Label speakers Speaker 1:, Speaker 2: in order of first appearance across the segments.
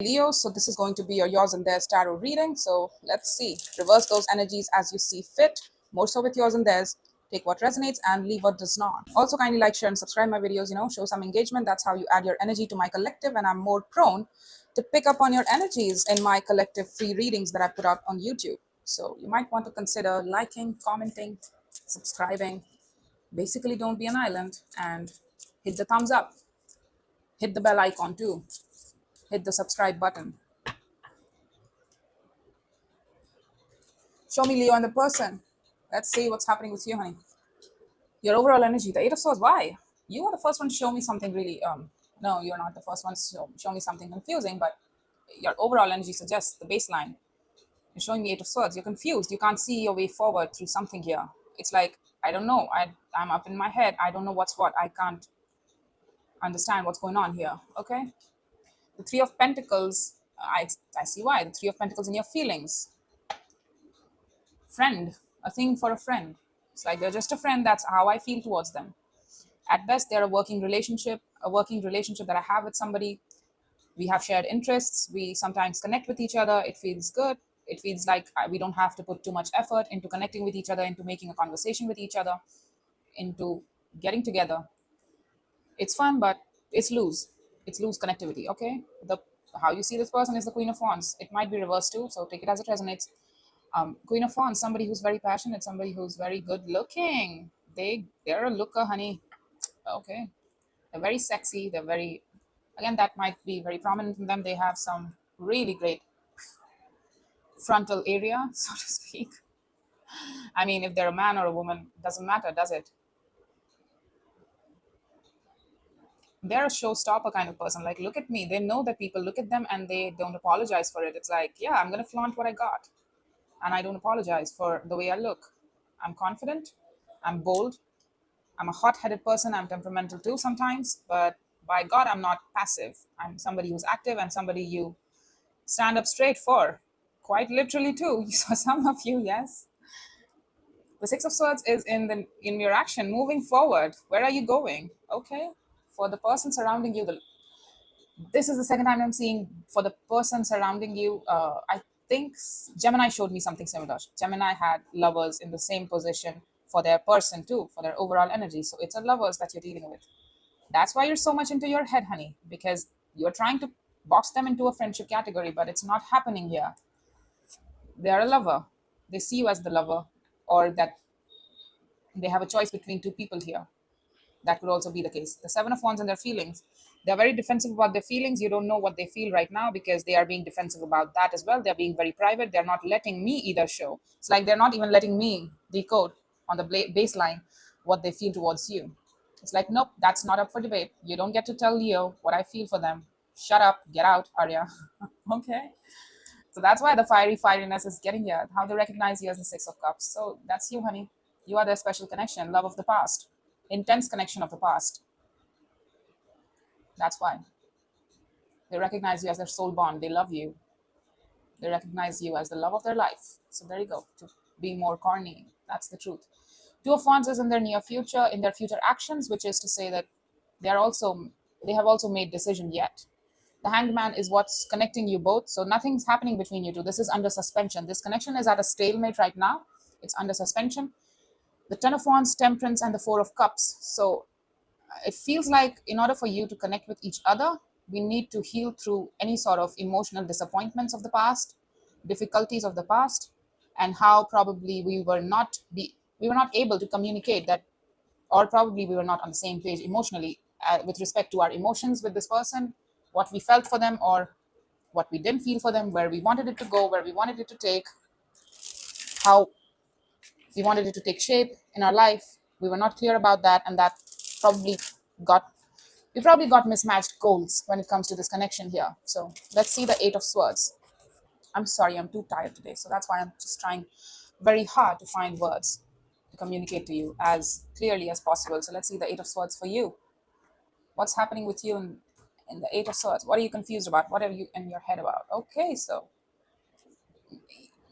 Speaker 1: Leo, so this is going to be your yours and theirs tarot reading. So let's see. Reverse those energies as you see fit, more so with yours and theirs. Take what resonates and leave what does not. Also, kindly like, share, and subscribe my videos, show some engagement. That's how you add your energy to my collective, and I'm more prone to pick up on your energies in my collective free readings that I put out on YouTube. So you might want to consider liking, commenting, subscribing. Basically, don't be an island, and hit the thumbs up. Hit the bell icon too. Hit the subscribe button. Show me Leo and the person. Let's see what's happening with you, honey. Your overall energy, the Eight of Swords. Why? You are the first one to show me something really. No, you're not the first one to show me something confusing, but your overall energy suggests the baseline. You're showing me Eight of Swords. You're confused. You can't see your way forward through something here. It's like, I don't know. I'm up in my head. I don't know what's what. I can't understand what's going on here. Okay. The Three of Pentacles. I see why. The Three of Pentacles in your feelings. Friend, a thing for a friend. It's like they're just a friend. That's how I feel towards them. At best, they're a working relationship that I have with somebody. We have shared interests. We sometimes connect with each other. It feels good. It feels like we don't have to put too much effort into connecting with each other, into making a conversation with each other, into getting together. It's fun, but it's loose. It's loose connectivity, okay? How you see this person is the Queen of Wands. It might be reversed too, so take it as it resonates. Queen of Wands, somebody who's very passionate, somebody who's very good looking. They're a looker, honey. Okay. They're very sexy. They're very, again, that might be very prominent in them. They have some really great frontal area, so to speak. I mean, if they're a man or a woman, doesn't matter, does it? They're a showstopper kind of person. Like, look at me. They know that people look at them and they don't apologize for it. It's like, yeah, I'm going to flaunt what I got. And I don't apologize for the way I look. I'm confident. I'm bold. I'm a hot-headed person. I'm temperamental too sometimes. But by God, I'm not passive. I'm somebody who's active and somebody you stand up straight for. Quite literally too. So some of you, yes. The Six of Swords is in your action, moving forward. Where are you going? Okay. For the person surrounding you, this is the second time I'm seeing for the person surrounding you. I think Gemini showed me something similar. Gemini had lovers in the same position for their person too, for their overall energy. So it's a lovers that you're dealing with. That's why you're so much into your head, honey, because you're trying to box them into a friendship category, but it's not happening here. They're a lover. They see you as the lover, or that they have a choice between two people here. That could also be the case. The Seven of Wands and their feelings. They're very defensive about their feelings. You don't know what they feel right now because they are being defensive about that as well. They're being very private. They're not letting me either show. It's like they're not even letting me decode on the baseline what they feel towards you. It's like, nope, that's not up for debate. You don't get to tell Leo what I feel for them. Shut up, get out, Arya. Okay. So that's why the fieriness is getting here. How they recognize you as the Six of Cups. So that's you, honey. You are their special connection, love of the past. Intense connection of the past. That's why. They recognize you as their soul bond. They love you. They recognize you as the love of their life. So there you go. To be more corny, that's the truth. Two of Wands is in their near future, in their future actions, which is to say that they have also made decision yet. The Hanged Man is what's connecting you both. So nothing's happening between you two. This is under suspension. This connection is at a stalemate right now. It's under suspension. The Ten of Wands, Temperance, and the Four of Cups. So it feels like in order for you to connect with each other, we need to heal through any sort of emotional disappointments of the past, difficulties of the past, and how probably we were not able to communicate that, or probably we were not on the same page emotionally with respect to our emotions with this person, what we felt for them or what we didn't feel for them, where we wanted it to go, where we wanted it to take, how we wanted it to take shape in our life. We were not clear about that, and that probably got mismatched goals when it comes to this connection here. So let's see the Eight of Swords. I'm sorry, I'm too tired today, so that's why I'm just trying very hard to find words to communicate to you as clearly as possible. So let's see the Eight of Swords for you. What's happening with you in the Eight of Swords? What are you confused about? What are you in your head about? Okay, so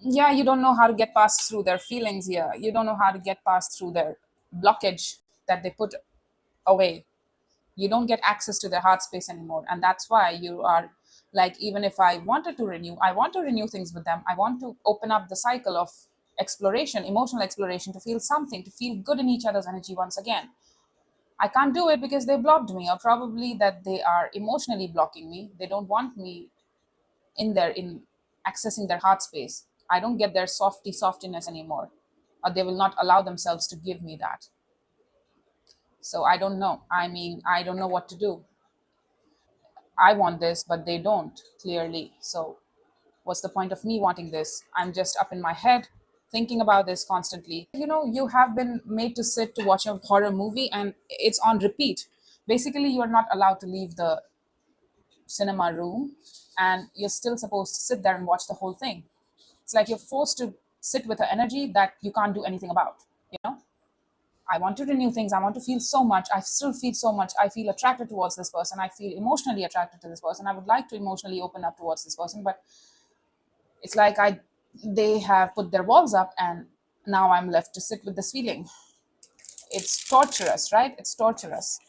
Speaker 1: yeah, you don't know how to get past through their feelings here. You don't know how to get past through their blockage that they put away. You don't get access to their heart space anymore, and that's why you are Like, even if I wanted to renew, I want to renew things with them. I want to open up the cycle of exploration, emotional exploration, to feel something, to feel good in each other's energy once again. I can't do it because they blocked me, or probably that they are emotionally blocking me. They don't want me in there, in accessing their heart space. I don't get their softiness anymore, or they will not allow themselves to give me that. So I don't know. I mean, I don't know what to do. I want this, but they don't, clearly. So what's the point of me wanting this? I'm just up in my head thinking about this constantly. You have been made to sit to watch a horror movie and it's on repeat. Basically, you are not allowed to leave the cinema room, and you're still supposed to sit there and watch the whole thing. It's like you're forced to sit with an energy that you can't do anything about, you know? I want to renew things. I want to feel so much. I still feel so much. I feel attracted towards this person. I feel emotionally attracted to this person. I would like to emotionally open up towards this person, but it's like they have put their walls up, and now I'm left to sit with this feeling. It's torturous, right? It's torturous.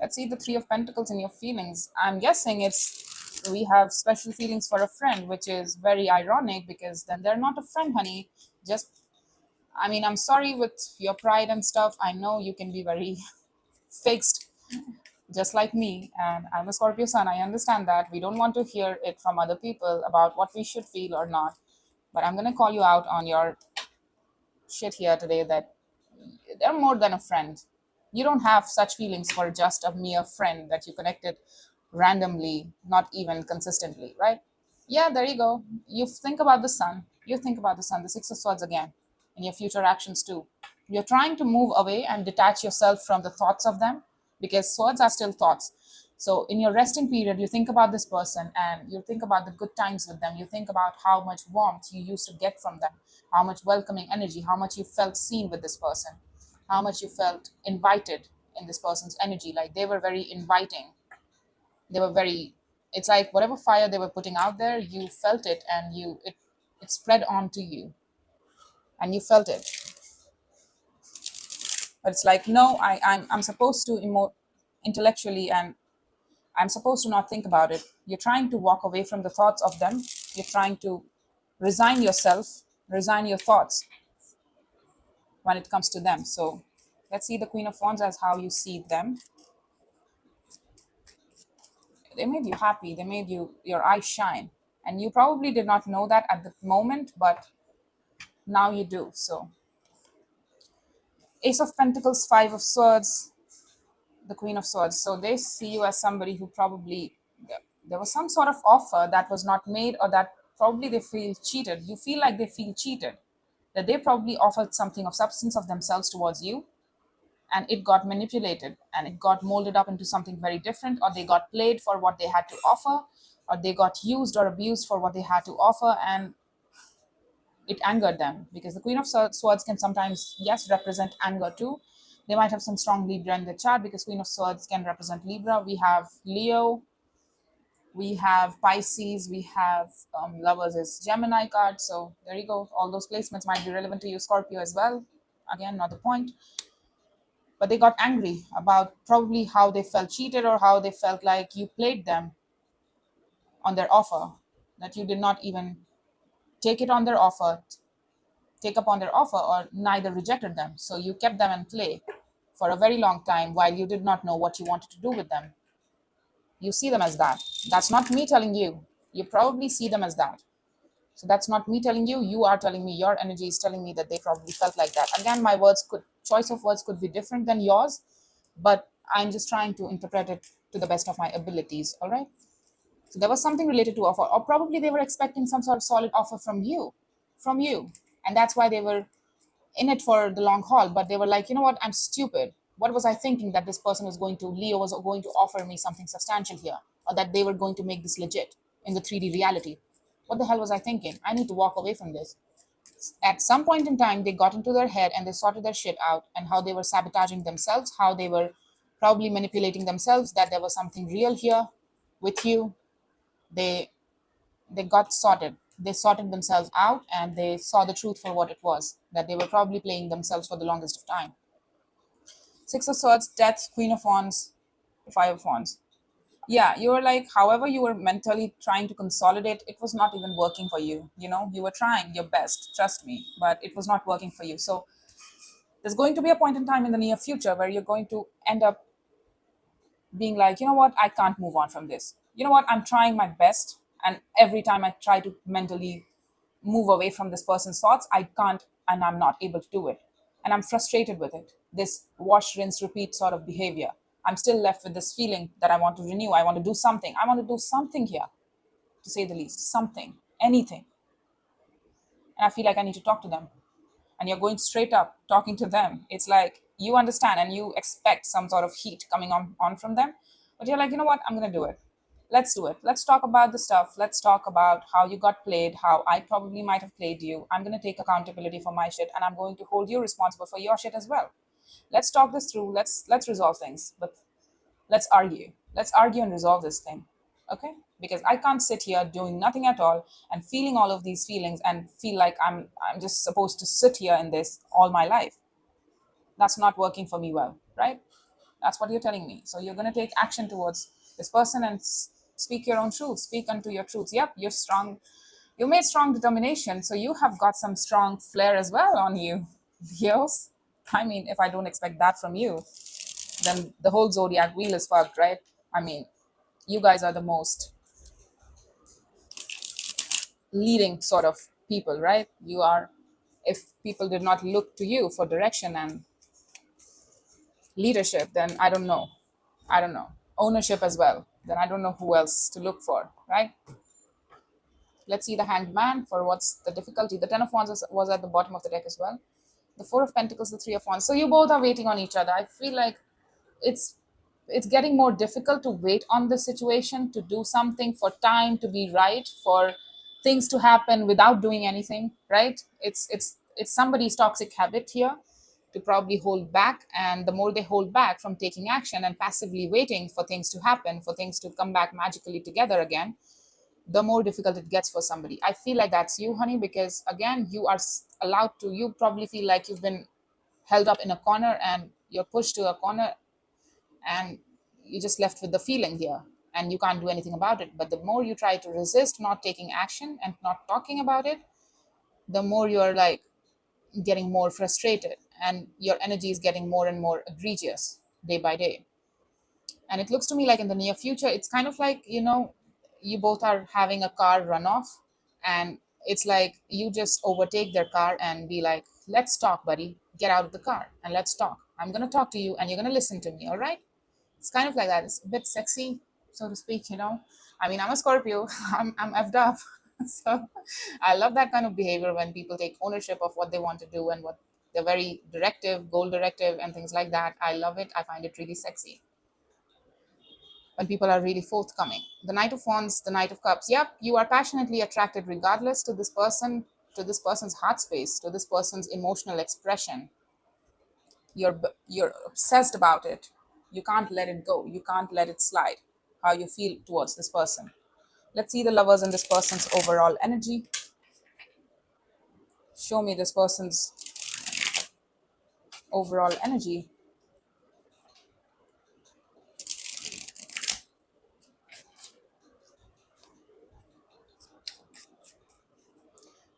Speaker 1: Let's see the Three of Pentacles in your feelings. I'm guessing we have special feelings for a friend, which is very ironic because then they're not a friend, honey. Just, I mean, I'm sorry with your pride and stuff. I know you can be very fixed, just like me. And I'm a Scorpio sun. I understand that. We don't want to hear it from other people about what we should feel or not. But I'm going to call you out on your shit here today, that they're more than a friend. You don't have such feelings for just a mere friend that you connected randomly, not even consistently, right? Yeah, there you go. You think about the sun. You think about the sun, the Six of Swords again, in your future actions too. You're trying to move away and detach yourself from the thoughts of them, because swords are still thoughts. So in your resting period, you think about this person and you think about the good times with them. You think about how much warmth you used to get from them, how much welcoming energy, how much you felt seen with this person, how much you felt invited in this person's energy. Like, they were very inviting. They were very, it's like whatever fire they were putting out there, you felt it, and it spread onto you and you felt it. But it's like, no, I'm supposed to intellectually, and I'm supposed to not think about it. You're trying to walk away from the thoughts of them. You're trying to resign yourself, resign your thoughts when it comes to them. So let's see the Queen of Wands as how you see them. They made you happy. They made your eyes shine. And you probably did not know that at the moment, but now you do. So Ace of Pentacles, Five of Swords, the Queen of Swords. So they see you as somebody who probably, there was some sort of offer that was not made, or that probably they feel cheated. You feel like they feel cheated, that they probably offered something of substance of themselves towards you, and it got manipulated and it got molded up into something very different, or they got played for what they had to offer, or they got used or abused for what they had to offer, and it angered them. Because the Queen of Swords can sometimes, yes, represent anger too. They might have some strong Libra in the chart, because Queen of Swords can represent Libra. We have Leo, we have Pisces, we have Lovers is Gemini card. So there you go. All those placements might be relevant to you, Scorpio, as well. Again, not the point. But they got angry about probably how they felt cheated, or how they felt like you played them on their offer, that you did not even take it on their offer, take up on their offer, or neither rejected them. So you kept them in play for a very long time while you did not know what you wanted to do with them. You see them as that. That's not me telling you. You probably see them as that. So that's not me telling you. You are telling me, your energy is telling me that they probably felt like that. Again, my choice of words could be different than yours, but I'm just trying to interpret it to the best of my abilities. All right. So there was something related to offer, or probably they were expecting some sort of solid offer from you. And that's why they were in it for the long haul. But they were like, you know what, I'm stupid. What was I thinking, that this person was going to, Leo was going to offer me something substantial here, or that they were going to make this legit in the 3D reality? What the hell was I thinking? I need to walk away from this. At some point in time, they got into their head and they sorted their shit out, and how they were sabotaging themselves, how they were probably manipulating themselves, that there was something real here with you. They got sorted. They sorted themselves out, and they saw the truth for what it was, that they were probably playing themselves for the longest of time. Six of Swords, Death, Queen of Wands, Five of Wands. Yeah, you were like, however, you were mentally trying to consolidate, it was not even working for you. You know, you were trying your best, trust me, but it was not working for you. So there's going to be a point in time in the near future where you're going to end up being like, you know what, I can't move on from this. You know what, I'm trying my best. And every time I try to mentally move away from this person's thoughts, I can't, and I'm not able to do it. And I'm frustrated with it. This wash, rinse, repeat sort of behavior. I'm still left with this feeling that I want to renew. I want to do something. I want to do something here, to say the least. Something, anything. And I feel like I need to talk to them. And you're going straight up talking to them. It's like you understand and you expect some sort of heat coming on from them. But you're like, you know what? I'm going to do it. Let's do it. Let's talk about the stuff. Let's talk about how you got played, how I probably might have played you. I'm going to take accountability for my shit and I'm going to hold you responsible for your shit as well. Let's talk this through. Let's resolve things. But let's argue. Let's argue and resolve this thing. Okay? Because I can't sit here doing nothing at all and feeling all of these feelings and feel like I'm just supposed to sit here in this all my life. That's not working for me well, right? That's what you're telling me. So you're going to take action towards this person and speak your own truth, speak unto your truths. Yep, you're strong. You made strong determination. So you have got some strong flair as well on you. Yes. I mean, if I don't expect that from you, then the whole zodiac wheel is fucked, right? I mean, you guys are the most leading sort of people, right? You are, if people did not look to you for direction and leadership, then I don't know. I don't know. Ownership as well. Then I don't know who else to look for, right? Let's see the hanged man for what's the difficulty. The ten of wands was at the bottom of the deck as well. The four of pentacles, the three of wands. So you both are waiting on each other. I feel like it's it's getting more difficult to wait on the situation, to do something, for time to be right, for things to happen without doing anything, right? It's somebody's toxic habit here to probably hold back, and the more they hold back from taking action and passively waiting for things to happen, for things to come back magically together again, the more difficult it gets for somebody. I feel like that's you, honey, because again, you are allowed to, you probably feel like you've been held up in a corner and you're pushed to a corner, and you're just left with the feeling here and you can't do anything about it. But the more you try to resist not taking action and not talking about it, the more you're like getting more frustrated and your energy is getting more and more egregious day by day. And it looks to me like in the near future, it's kind of like, you know, you both are having a car runoff, and it's like you just overtake their car and be like, let's talk, buddy. Get out of the car and let's talk. I'm going to talk to you and you're going to listen to me. All right. It's kind of like that. It's a bit sexy, so to speak, you know. I mean, I'm a Scorpio. I'm effed up. So I love that kind of behavior when people take ownership of what they want to do and what they're very directive, goal directive, and things like that. I love it. I find it really sexy when people are really forthcoming. The Knight of Wands, the Knight of Cups. Yep, you are passionately attracted regardless to this person, to this person's heart space, to this person's emotional expression. You're obsessed about it. You can't let it go. You can't let it slide. How you feel towards this person. Let's see the Lovers and this person's overall energy. Show me this person's overall energy.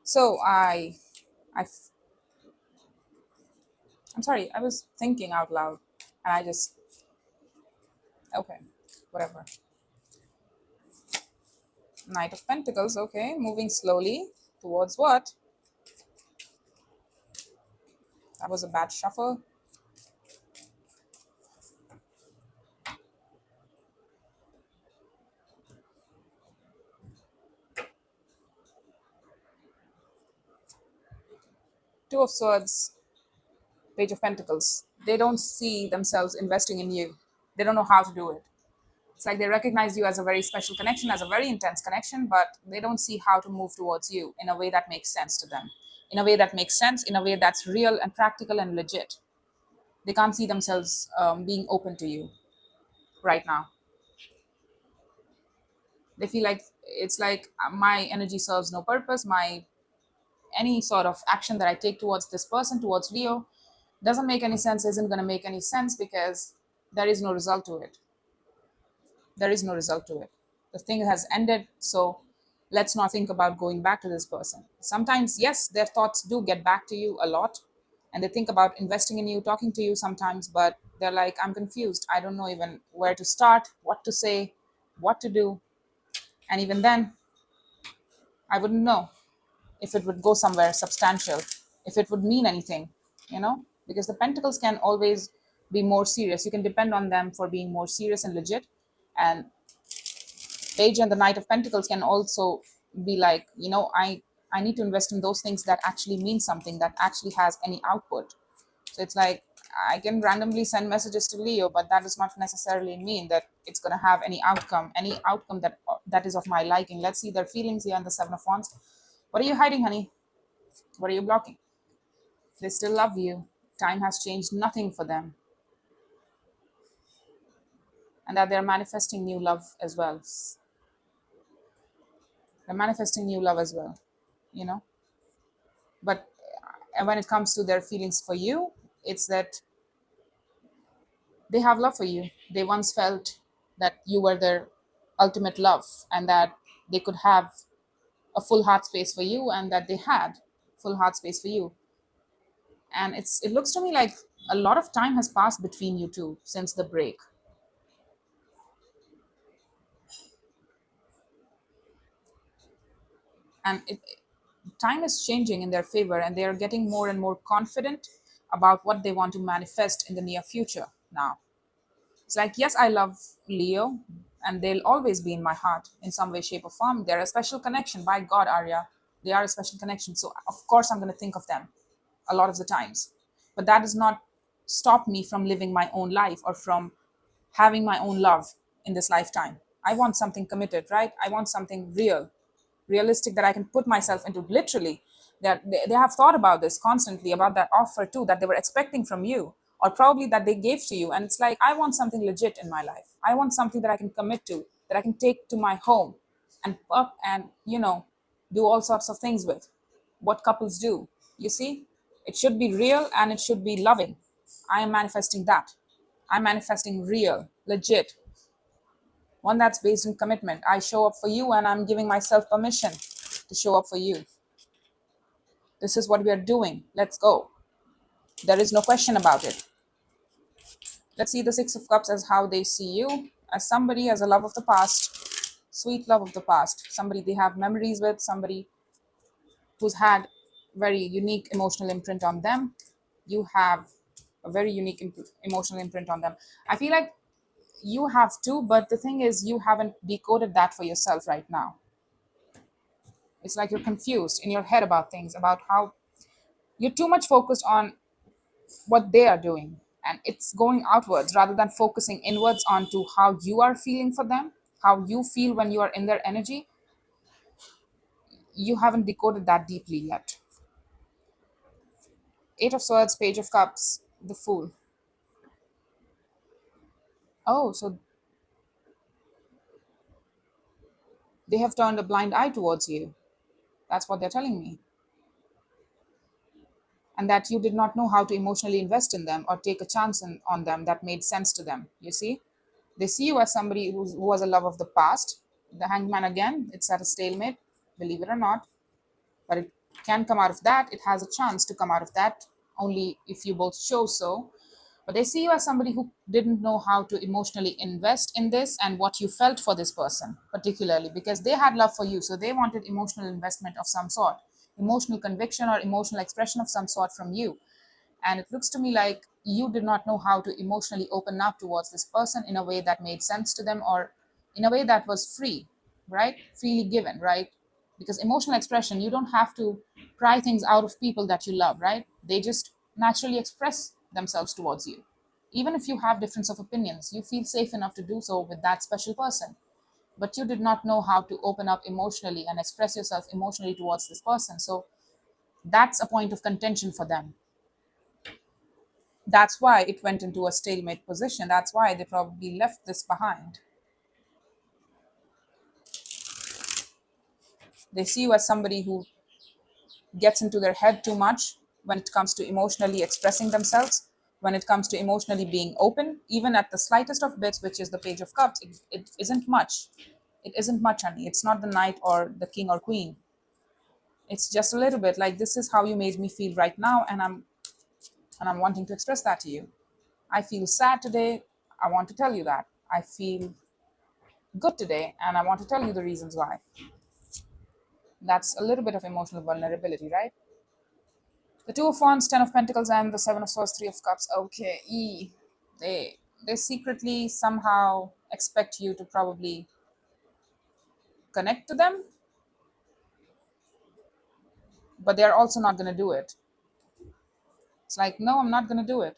Speaker 1: So I, I'm sorry. I was thinking out loud, and I just okay, whatever. Knight of Pentacles. Okay, moving slowly towards what? That was a bad shuffle. Two of Swords, Page of Pentacles. They don't see themselves investing in you. They don't know how to do it. It's like they recognize you as a very special connection, as a very intense connection, but they don't see how to move towards you in a way that makes sense to them, in a way that makes sense, in a way that's real and practical and legit. They can't see themselves being open to you right now. They feel like it's like my energy serves no purpose. My any sort of action that I take towards this person, towards Leo, doesn't make any sense, isn't going to make any sense because there is no result to it. There is no result to it. The thing has ended, so let's not think about going back to this person. Sometimes, yes, their thoughts do get back to you a lot, and they think about investing in you, talking to you sometimes, but they're like, I'm confused. I don't know even where to start, what to say, what to do. And even then, I wouldn't know if it would go somewhere substantial, if it would mean anything, because the pentacles can always be more serious. You can depend on them for being more serious and legit. And page and the knight of pentacles can also be like, I need to invest in those things that actually mean something, that actually has any output. So it's like, I can randomly send messages to Leo, but that does not necessarily mean that it's going to have any outcome that is of my liking. Let's see their feelings here on the Seven of Wands. What are you hiding, honey? What are you blocking? They still love you. Time has changed nothing for them. And that they're manifesting new love as well. They're manifesting new love as well, you know. But when it comes to their feelings for you, it's that they have love for you. They once felt that you were their ultimate love, and that they could have a full heart space for you, and that they had full heart space for you. And it looks to me like a lot of time has passed between you two since the break. And time is changing in their favor, and they are getting more and more confident about what they want to manifest in the near future now. It's like, yes, I love Leo, and they'll always be in my heart in some way, shape, or form. They're a special connection. By God, Arya, they are a special connection. So, of course, I'm going to think of them a lot of the times. But that does not stop me from living my own life or from having my own love in this lifetime. I want something committed, right? I want something real, realistic, that I can put myself into. Literally, that they have thought about this constantly, about that offer too that they were expecting from you, or probably that they gave to you. And it's like, I want something legit in my life. I want something that I can commit to, that I can take to my home and up and, do all sorts of things with. What couples do, you see? It should be real and it should be loving. I am manifesting that. I'm manifesting real, legit, one that's based in commitment. I show up for you, and I'm giving myself permission to show up for you. This is what we are doing. Let's go. There is no question about it. Let's see the Six of Cups as how they see you, as somebody, as a love of the past, sweet love of the past, somebody they have memories with, somebody who's had very unique emotional imprint on them. You have a very unique emotional imprint on them. I feel like you have too, but the thing is, you haven't decoded that for yourself right now. It's like you're confused in your head about things, about how you're too much focused on what they are doing, and it's going outwards rather than focusing inwards onto how you are feeling for them, how you feel when you are in their energy. You haven't decoded that deeply yet. Eight of Swords, Page of Cups, the Fool. Oh, so they have turned a blind eye towards you. That's what they're telling me. And that you did not know how to emotionally invest in them or take a chance on them that made sense to them. You see, they see you as somebody who was a love of the past. The Hangman, again, it's at a stalemate, believe it or not, but it can come out of that. It has a chance to come out of that only if you both show so. But they see you as somebody who didn't know how to emotionally invest in this and what you felt for this person, particularly because they had love for you. So they wanted emotional investment of some sort, emotional conviction or emotional expression of some sort from you. And it looks to me like you did not know how to emotionally open up towards this person in a way that made sense to them, or in a way that was free, right? Freely given, right? Because emotional expression, you don't have to pry things out of people that you love, right? They just naturally express themselves towards you. Even if you have difference of opinions, you feel safe enough to do so with that special person. But you did not know how to open up emotionally and express yourself emotionally towards this person. So that's a point of contention for them. That's why it went into a stalemate position. That's why they probably left this behind. They see you as somebody who gets into their head too much when it comes to emotionally expressing themselves. when it comes to emotionally being open, even at the slightest of bits, which is the Page of Cups. It isn't much. It isn't much, honey. It's not the knight or the king or queen. It's just a little bit like, this is how you made me feel right now, and I'm wanting to express that to you. I feel sad today. I want to tell you that. I feel good today, and I want to tell you the reasons why. That's a little bit of emotional vulnerability, right? The Two of Wands, Ten of Pentacles, and the Seven of Swords, Three of Cups. Okay, they secretly somehow expect you to probably connect to them, but they're also not going to do it. It's like, no, I'm not going to do it.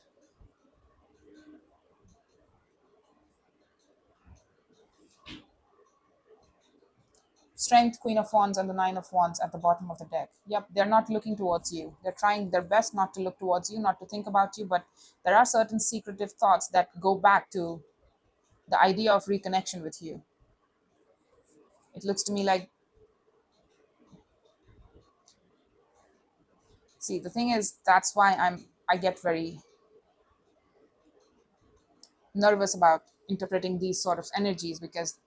Speaker 1: Strength, Queen of Wands, and the Nine of Wands at the bottom of the deck. Yep, they're not looking towards you. They're trying their best not to look towards you, not to think about you, but there are certain secretive thoughts that go back to the idea of reconnection with you. It looks to me like, see, the thing is, that's why I get very nervous about interpreting these sort of energies, because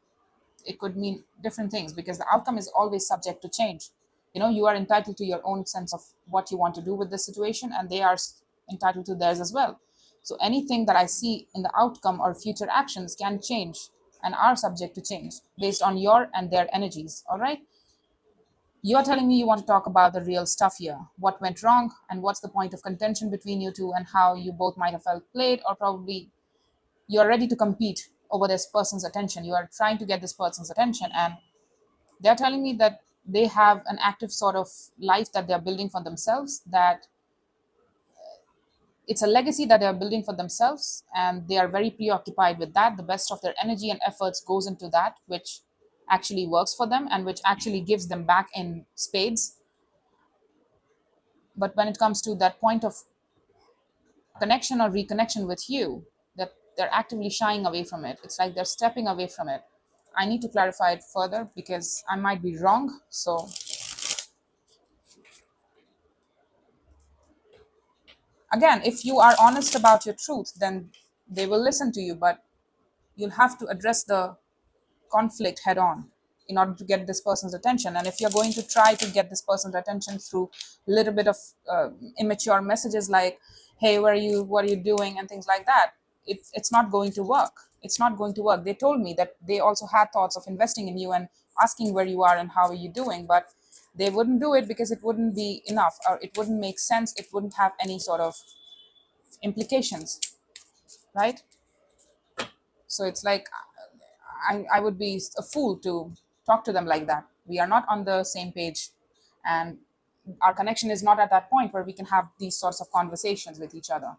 Speaker 1: it could mean different things, because the outcome is always subject to change. You are entitled to your own sense of what you want to do with the situation, and they are entitled to theirs as well. So anything that I see in the outcome or future actions can change and are subject to change based on your and their energies. All right, you are telling me you want to talk about the real stuff here. What went wrong, and what's the point of contention between you two, and how you both might have felt played, or probably you are ready to compete over this person's attention. You are trying to get this person's attention, and they're telling me that they have an active sort of life that they're building for themselves, that it's a legacy that they're building for themselves, and they are very preoccupied with that. The best of their energy and efforts goes into that, which actually works for them and which actually gives them back in spades. But when it comes to that point of connection or reconnection with you, that they're actively shying away from it. It's like they're stepping away from it. I need to clarify it further because I might be wrong. So again, if you are honest about your truth, then they will listen to you, but you'll have to address the conflict head on in order to get this person's attention. And if you're going to try to get this person's attention through a little bit of immature messages like, hey, where are you, what are you doing, and things like that, it's not going to work. It's not going to work. They told me that they also had thoughts of investing in you and asking where you are and how are you doing, but they wouldn't do it because it wouldn't be enough, or it wouldn't make sense. It wouldn't have any sort of implications, right? So it's like, I would be a fool to talk to them like that. We are not on the same page, and our connection is not at that point where we can have these sorts of conversations with each other.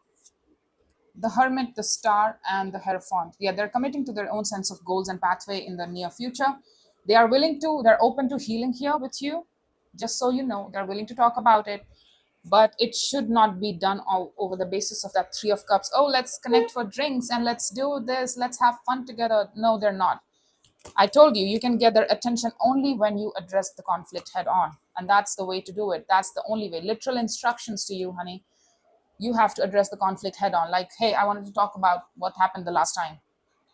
Speaker 1: The Hermit, the Star, and the Hierophant. Yeah, they're committing to their own sense of goals and pathway in the near future. They're open to healing here with you. Just so you know, they're willing to talk about it, but it should not be done all over the basis of that Three of Cups. Oh, let's connect for drinks and let's do this, let's have fun together. No, they're not. I told you, you can get their attention only when you address the conflict head on. And that's the way to do it. That's the only way. Literal instructions to you, honey. You have to address the conflict head on. Like, hey, I wanted to talk about what happened the last time.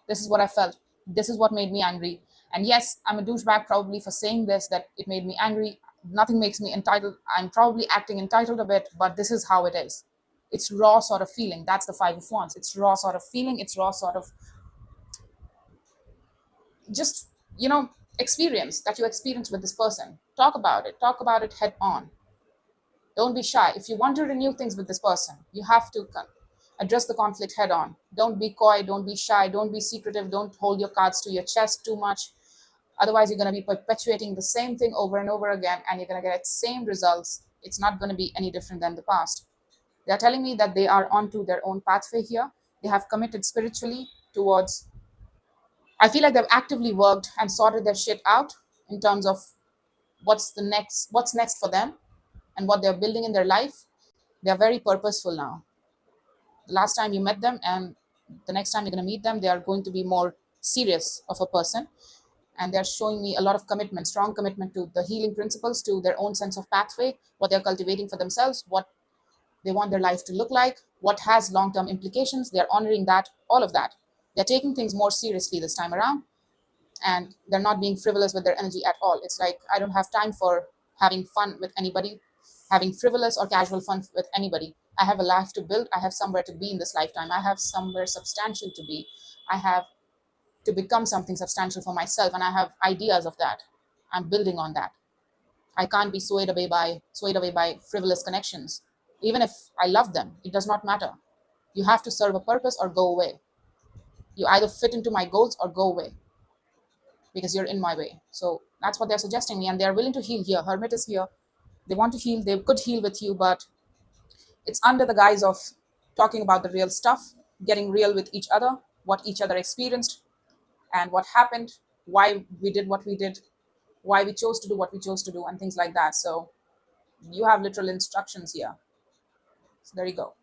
Speaker 1: This is what I felt. This is what made me angry. And yes, I'm a douchebag probably for saying this, that it made me angry. Nothing makes me entitled. I'm probably acting entitled a bit, but this is how it is. It's raw sort of feeling. That's the Five of Wands. It's raw sort of feeling. It's raw sort of just, experience that you experience with this person. Talk about it. Talk about it head on. Don't be shy. If you want to renew things with this person, you have to address the conflict head on. Don't be coy. Don't be shy. Don't be secretive. Don't hold your cards to your chest too much. Otherwise, you're going to be perpetuating the same thing over and over again, and you're going to get same results. It's not going to be any different than the past. They're telling me that they are onto their own pathway here. They have committed spiritually towards, I feel like they've actively worked and sorted their shit out in terms of what's next for them and what they're building in their life. They're very purposeful now. The last time you met them and the next time you're going to meet them, they are going to be more serious of a person. And they're showing me a lot of commitment, strong commitment to the healing principles, to their own sense of pathway, what they're cultivating for themselves, what they want their life to look like, what has long-term implications. They're honoring that, all of that. They're taking things more seriously this time around, and they're not being frivolous with their energy at all. It's like, I don't have time for having fun with anybody, having frivolous or casual fun with anybody. I have a life to build. I have somewhere to be in this lifetime. I have somewhere substantial to be. I have to become something substantial for myself, and I have ideas of that. I'm building on that. I can't be swayed away by frivolous connections. Even if I love them, it does not matter. You have to serve a purpose or go away. You either fit into my goals or go away, because you're in my way. So that's what they're suggesting me, and they're willing to heal here. Hermit is here. They want to heal. They could heal with you, but it's under the guise of talking about the real stuff, getting real with each other, what each other experienced, and what happened, why we did what we did, why we chose to do what we chose to do, and things like that. So you have literal instructions here. So there you go.